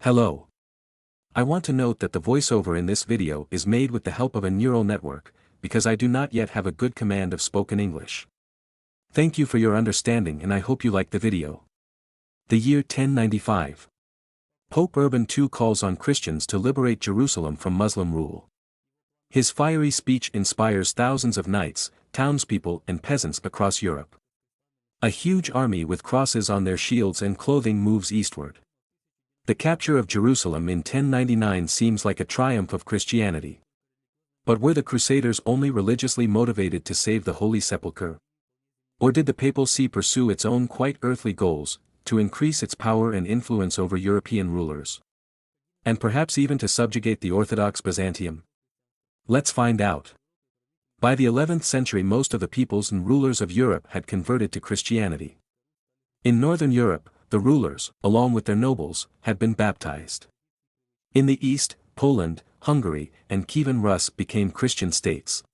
Hello. I want to note that the voiceover in this video is made with the help of a neural network, because I do not yet have a good command of spoken English. Thank you for your understanding and I hope you like the video. The year 1095. Pope Urban II calls on Christians to liberate Jerusalem from Muslim rule. His fiery speech inspires thousands of knights, townspeople and peasants across Europe. A huge army with crosses on their shields and clothing moves eastward. The capture of Jerusalem in 1099 seems like a triumph of Christianity. But were the Crusaders only religiously motivated to save the Holy Sepulchre? Or did the Papal See pursue its own quite earthly goals, to increase its power and influence over European rulers? And perhaps even to subjugate the Orthodox Byzantium? Let's find out. By the 11th century most of the peoples and rulers of Europe had converted to Christianity. In Northern Europe, the rulers, along with their nobles, had been baptized. In the east, Poland, Hungary, and Kievan Rus became Christian states.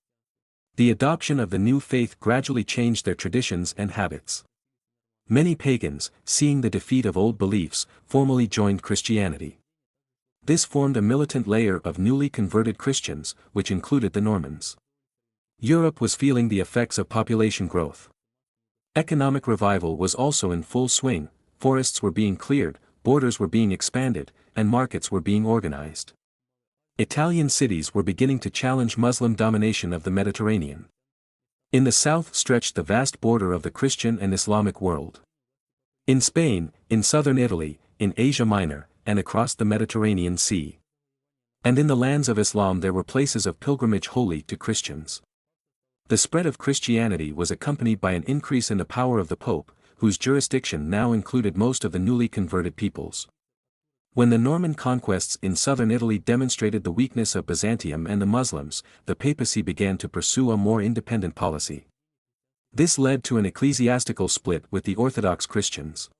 The adoption of the new faith gradually changed their traditions and habits. Many pagans, seeing the defeat of old beliefs, formally joined Christianity. This formed a militant layer of newly converted Christians, which included the Normans. Europe was feeling the effects of population growth. Economic revival was also in full swing. Forests were being cleared, borders were being expanded, and markets were being organized. Italian cities were beginning to challenge Muslim domination of the Mediterranean. In the south stretched the vast border of the Christian and Islamic world. In Spain, in southern Italy, in Asia Minor, and across the Mediterranean Sea. And in the lands of Islam there were places of pilgrimage holy to Christians. The spread of Christianity was accompanied by an increase in the power of the Pope, whose jurisdiction now included most of the newly converted peoples. When the Norman conquests in southern Italy demonstrated the weakness of Byzantium and the Muslims, the papacy began to pursue a more independent policy. This led to an ecclesiastical split with the Orthodox Christians.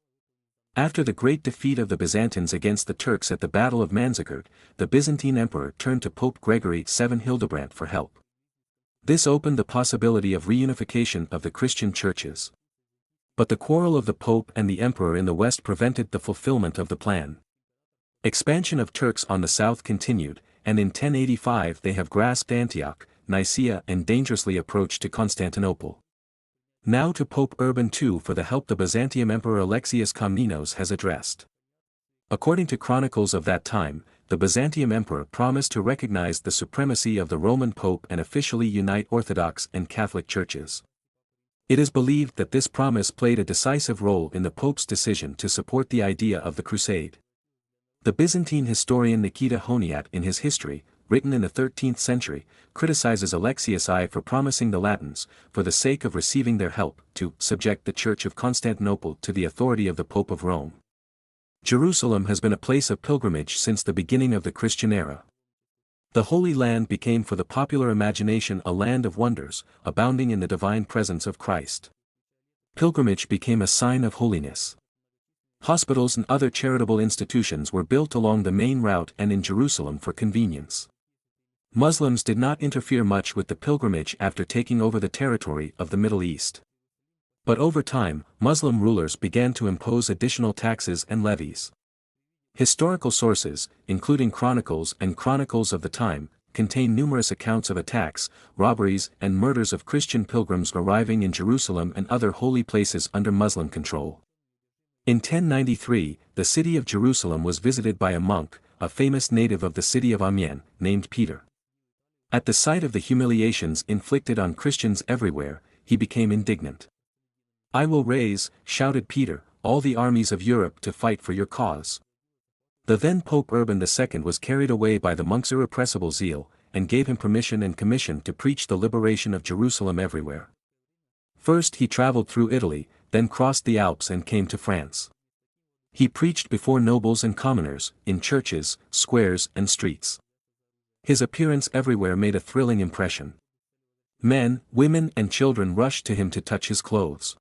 After the great defeat of the Byzantines against the Turks at the Battle of Manzikert, the Byzantine emperor turned to Pope Gregory VII Hildebrand for help. This opened the possibility of reunification of the Christian churches. But the quarrel of the Pope and the Emperor in the west prevented the fulfillment of the plan. Expansion of Turks on the south continued, and in 1085 they have grasped Antioch, Nicaea and dangerously approached to Constantinople. Now to Pope Urban II for the help the Byzantium Emperor Alexius Komnenos has addressed. According to chronicles of that time, the Byzantium Emperor promised to recognize the supremacy of the Roman Pope and officially unite Orthodox and Catholic churches. It is believed that this promise played a decisive role in the Pope's decision to support the idea of the Crusade. The Byzantine historian Nikita Honiat in his history, written in the 13th century, criticizes Alexius I for promising the Latins, for the sake of receiving their help, to subject the Church of Constantinople to the authority of the Pope of Rome. Jerusalem has been a place of pilgrimage since the beginning of the Christian era. The Holy Land became for the popular imagination a land of wonders, abounding in the divine presence of Christ. Pilgrimage became a sign of holiness. Hospitals and other charitable institutions were built along the main route and in Jerusalem for convenience. Muslims did not interfere much with the pilgrimage after taking over the territory of the Middle East. But over time, Muslim rulers began to impose additional taxes and levies. Historical sources, including chronicles and chronicles of the time, contain numerous accounts of attacks, robberies and murders of Christian pilgrims arriving in Jerusalem and other holy places under Muslim control. In 1093, the city of Jerusalem was visited by a monk, a famous native of the city of Amiens, named Peter. At the sight of the humiliations inflicted on Christians everywhere, he became indignant. "I will raise," shouted Peter, "all the armies of Europe to fight for your cause." The then Pope Urban II was carried away by the monk's irrepressible zeal, and gave him permission and commission to preach the liberation of Jerusalem everywhere. First he traveled through Italy, then crossed the Alps and came to France. He preached before nobles and commoners, in churches, squares and streets. His appearance everywhere made a thrilling impression. Men, women and children rushed to him to touch his clothes.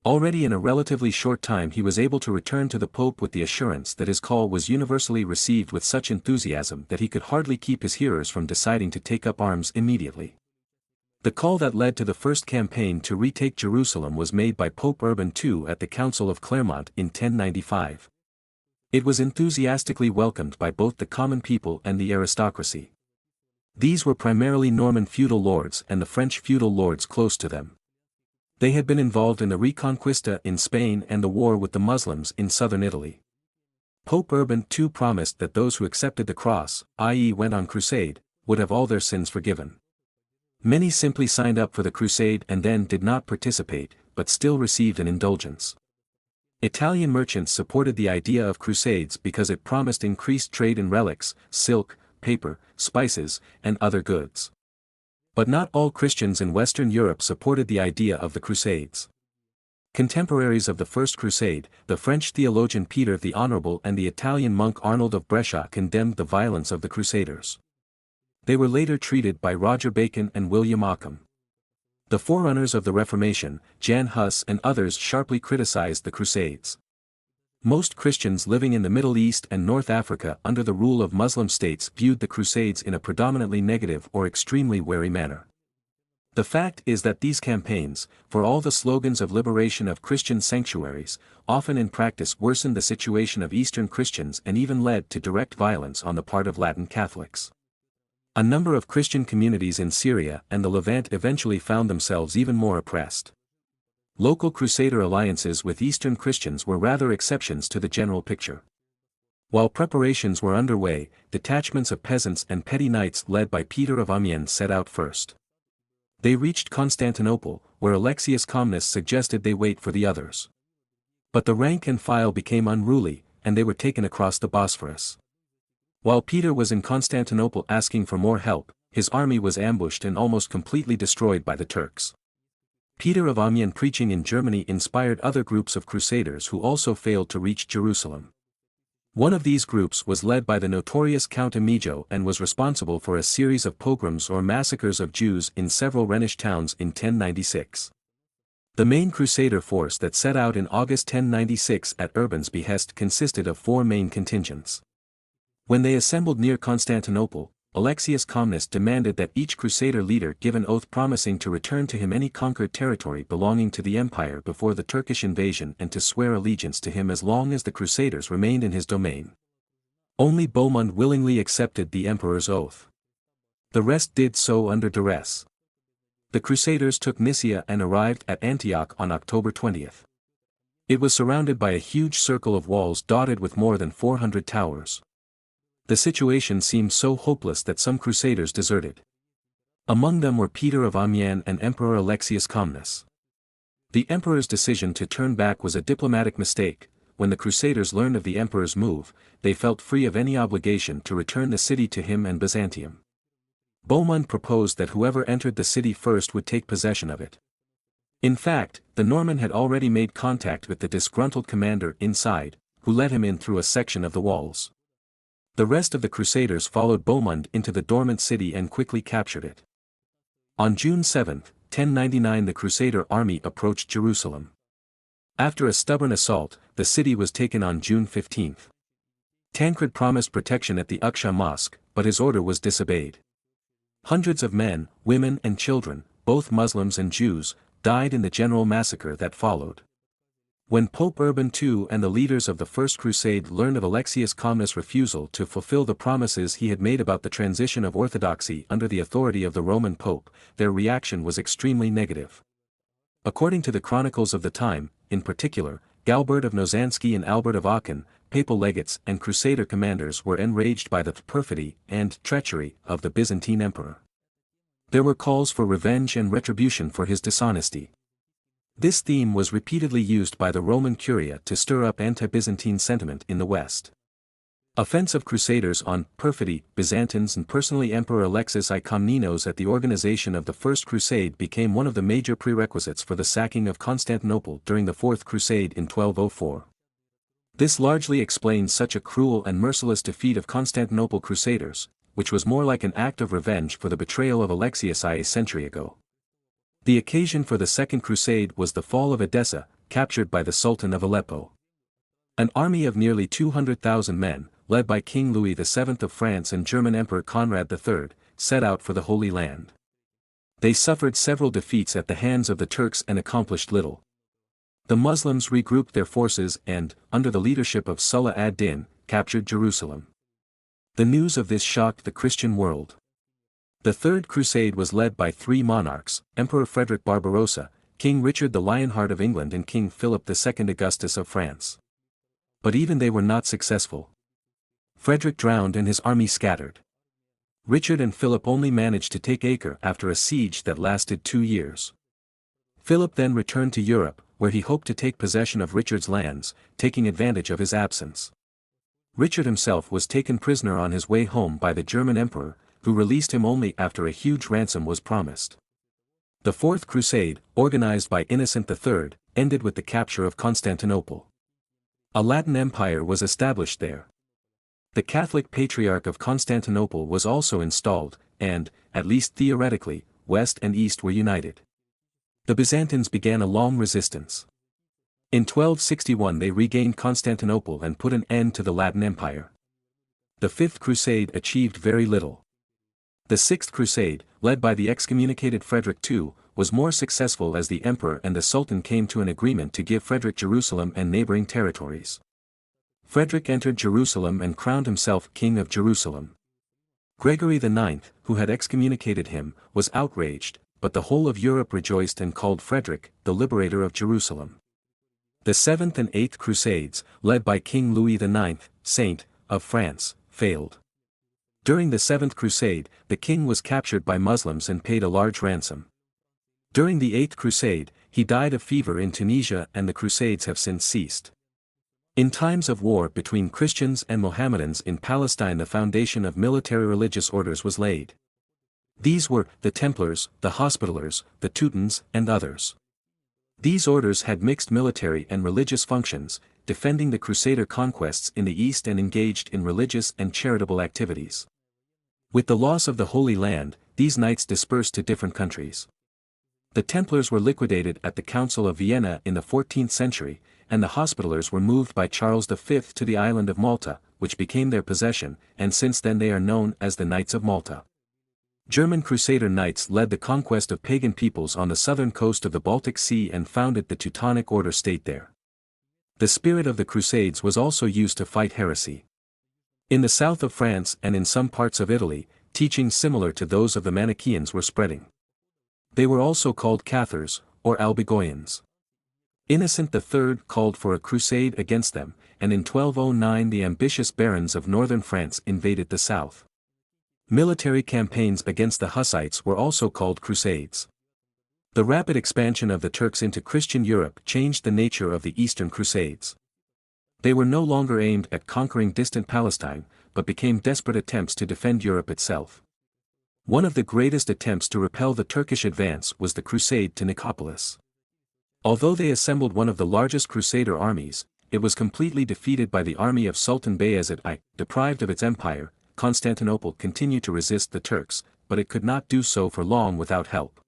Already in a relatively short time he was able to return to the Pope with the assurance that his call was universally received with such enthusiasm that he could hardly keep his hearers from deciding to take up arms immediately. The call that led to the first campaign to retake Jerusalem was made by Pope Urban II at the Council of Clermont in 1095. It was enthusiastically welcomed by both the common people and the aristocracy. These were primarily Norman feudal lords and the French feudal lords close to them. They had been involved in the Reconquista in Spain and the war with the Muslims in southern Italy. Pope Urban II promised that those who accepted the cross, i.e. went on crusade, would have all their sins forgiven. Many simply signed up for the crusade and then did not participate, but still received an indulgence. Italian merchants supported the idea of crusades because it promised increased trade in relics, silk, paper, spices, and other goods. But not all Christians in Western Europe supported the idea of the Crusades. Contemporaries of the First Crusade, the French theologian Peter the Honorable and the Italian monk Arnold of Brescia condemned the violence of the Crusaders. They were later treated by Roger Bacon and William Ockham. The forerunners of the Reformation, Jan Hus and others sharply criticized the Crusades. Most Christians living in the Middle East and North Africa under the rule of Muslim states viewed the Crusades in a predominantly negative or extremely wary manner. The fact is that these campaigns, for all the slogans of liberation of Christian sanctuaries, often in practice worsened the situation of Eastern Christians and even led to direct violence on the part of Latin Catholics. A number of Christian communities in Syria and the Levant eventually found themselves even more oppressed. Local Crusader alliances with Eastern Christians were rather exceptions to the general picture. While preparations were underway, detachments of peasants and petty knights led by Peter of Amiens set out first. They reached Constantinople, where Alexius Comnenus suggested they wait for the others. But the rank and file became unruly, and they were taken across the Bosphorus. While Peter was in Constantinople asking for more help, his army was ambushed and almost completely destroyed by the Turks. Peter of Amiens preaching in Germany inspired other groups of crusaders who also failed to reach Jerusalem. One of these groups was led by the notorious Count Emijo and was responsible for a series of pogroms or massacres of Jews in several Rhenish towns in 1096. The main crusader force that set out in August 1096 at Urban's behest consisted of 4 main contingents. When they assembled near Constantinople, Alexius Comnenus demanded that each crusader leader give an oath promising to return to him any conquered territory belonging to the empire before the Turkish invasion and to swear allegiance to him as long as the crusaders remained in his domain. Only Bohemund willingly accepted the emperor's oath. The rest did so under duress. The crusaders took Nicaea and arrived at Antioch on October 20th. It was surrounded by a huge circle of walls dotted with more than 400 towers. The situation seemed so hopeless that some crusaders deserted. Among them were Peter of Amiens and Emperor Alexius Comnenus. The emperor's decision to turn back was a diplomatic mistake. When the crusaders learned of the emperor's move, they felt free of any obligation to return the city to him and Byzantium. Bohemund proposed that whoever entered the city first would take possession of it. In fact, the Norman had already made contact with the disgruntled commander inside, who let him in through a section of the walls. The rest of the crusaders followed Bohemund into the dormant city and quickly captured it. On June 7, 1099 the Crusader army approached Jerusalem. After a stubborn assault, the city was taken on June 15. Tancred promised protection at the Aqsa Mosque, but his order was disobeyed. Hundreds of men, women and children, both Muslims and Jews, died in the general massacre that followed. When Pope Urban II and the leaders of the First Crusade learned of Alexius Comnenus' refusal to fulfill the promises he had made about the transition of orthodoxy under the authority of the Roman Pope, their reaction was extremely negative. According to the chronicles of the time, in particular, Galbert of Nozansky and Albert of Aachen, papal legates and crusader commanders were enraged by the perfidy and treachery of the Byzantine emperor. There were calls for revenge and retribution for his dishonesty. This theme was repeatedly used by the Roman Curia to stir up anti-Byzantine sentiment in the West. Offensive crusaders on perfidy, Byzantines and personally Emperor Alexis I Komnenos at the organization of the First Crusade became one of the major prerequisites for the sacking of Constantinople during the Fourth Crusade in 1204. This largely explains such a cruel and merciless defeat of Constantinople crusaders, which was more like an act of revenge for the betrayal of Alexius I a century ago. The occasion for the Second Crusade was the fall of Edessa, captured by the Sultan of Aleppo. An army of nearly 200,000 men, led by King Louis VII of France and German Emperor Conrad III, set out for the Holy Land. They suffered several defeats at the hands of the Turks and accomplished little. The Muslims regrouped their forces and, under the leadership of Salah ad-Din, captured Jerusalem. The news of this shocked the Christian world. The Third Crusade was led by three monarchs, Emperor Frederick Barbarossa, King Richard the Lionheart of England and King Philip II Augustus of France. But even they were not successful. Frederick drowned and his army scattered. Richard and Philip only managed to take Acre after a siege that lasted 2 years. Philip then returned to Europe, where he hoped to take possession of Richard's lands, taking advantage of his absence. Richard himself was taken prisoner on his way home by the German emperor, who released him only after a huge ransom was promised. The Fourth Crusade, organized by Innocent III, ended with the capture of Constantinople. A Latin empire was established there. The Catholic Patriarch of Constantinople was also installed, and, at least theoretically, West and East were united. The Byzantines began a long resistance. In 1261 they regained Constantinople and put an end to the Latin Empire. The Fifth Crusade achieved very little. The Sixth Crusade, led by the excommunicated Frederick II, was more successful as the emperor and the sultan came to an agreement to give Frederick Jerusalem and neighboring territories. Frederick entered Jerusalem and crowned himself King of Jerusalem. Gregory IX, who had excommunicated him, was outraged, but the whole of Europe rejoiced and called Frederick the liberator of Jerusalem. The Seventh and Eighth Crusades, led by King Louis IX, Saint of France, failed. During the Seventh Crusade, the king was captured by Muslims and paid a large ransom. During the Eighth Crusade, he died of fever in Tunisia and the Crusades have since ceased. In times of war between Christians and Mohammedans in Palestine the foundation of military religious orders was laid. These were the Templars, the Hospitallers, the Teutons, and others. These orders had mixed military and religious functions, defending the Crusader conquests in the East and engaged in religious and charitable activities. With the loss of the Holy Land, these knights dispersed to different countries. The Templars were liquidated at the Council of Vienna in the 14th century, and the Hospitallers were moved by Charles V to the island of Malta, which became their possession, and since then they are known as the Knights of Malta. German Crusader knights led the conquest of pagan peoples on the southern coast of the Baltic Sea and founded the Teutonic Order state there. The spirit of the Crusades was also used to fight heresy. In the south of France and in some parts of Italy, teachings similar to those of the Manichaeans were spreading. They were also called Cathars, or Albigoians. Innocent III called for a crusade against them, and in 1209 the ambitious barons of northern France invaded the south. Military campaigns against the Hussites were also called crusades. The rapid expansion of the Turks into Christian Europe changed the nature of the Eastern Crusades. They were no longer aimed at conquering distant Palestine, but became desperate attempts to defend Europe itself. One of the greatest attempts to repel the Turkish advance was the crusade to Nicopolis. Although they assembled one of the largest Crusader armies, it was completely defeated by the army of Sultan Bayezid I. Deprived of its empire, Constantinople continued to resist the Turks, but it could not do so for long without help.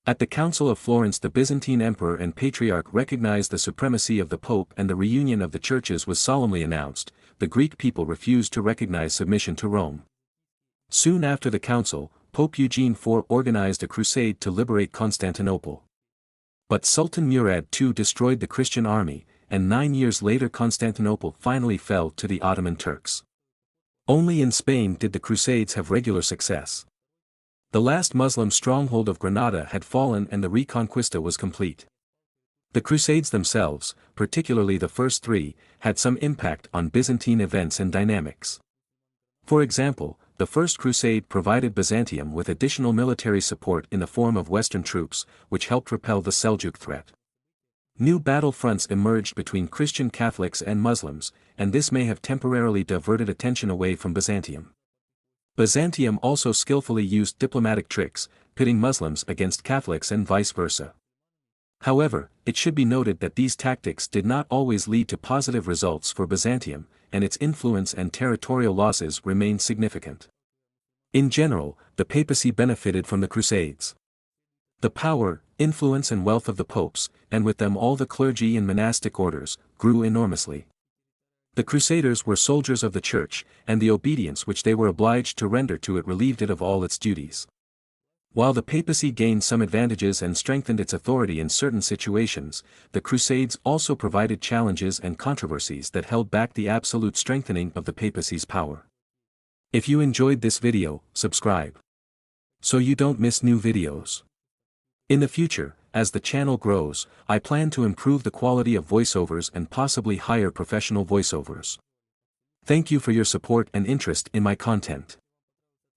At the Council of Florence the Byzantine Emperor and Patriarch recognized the supremacy of the Pope and the reunion of the churches was solemnly announced. The Greek people refused to recognize submission to Rome. Soon after the council, Pope Eugene IV organized a crusade to liberate Constantinople. But Sultan Murad II destroyed the Christian army, and 9 years later Constantinople finally fell to the Ottoman Turks. Only in Spain did the Crusades have regular success. The last Muslim stronghold of Granada had fallen and the Reconquista was complete. The Crusades themselves, particularly the first three, had some impact on Byzantine events and dynamics. For example, the First Crusade provided Byzantium with additional military support in the form of Western troops, which helped repel the Seljuk threat. New battle fronts emerged between Christian Catholics and Muslims, and this may have temporarily diverted attention away from Byzantium. Byzantium also skillfully used diplomatic tricks, pitting Muslims against Catholics and vice versa. However, it should be noted that these tactics did not always lead to positive results for Byzantium, and its influence and territorial losses remained significant. In general, the papacy benefited from the Crusades. The power, influence and wealth of the popes, and with them all the clergy and monastic orders, grew enormously. The Crusaders were soldiers of the Church, and the obedience which they were obliged to render to it relieved it of all its duties. While the papacy gained some advantages and strengthened its authority in certain situations, the Crusades also provided challenges and controversies that held back the absolute strengthening of the papacy's power. If you enjoyed this video, subscribe so you don't miss new videos. In the future, as the channel grows, I plan to improve the quality of voiceovers and possibly hire professional voiceovers. Thank you for your support and interest in my content.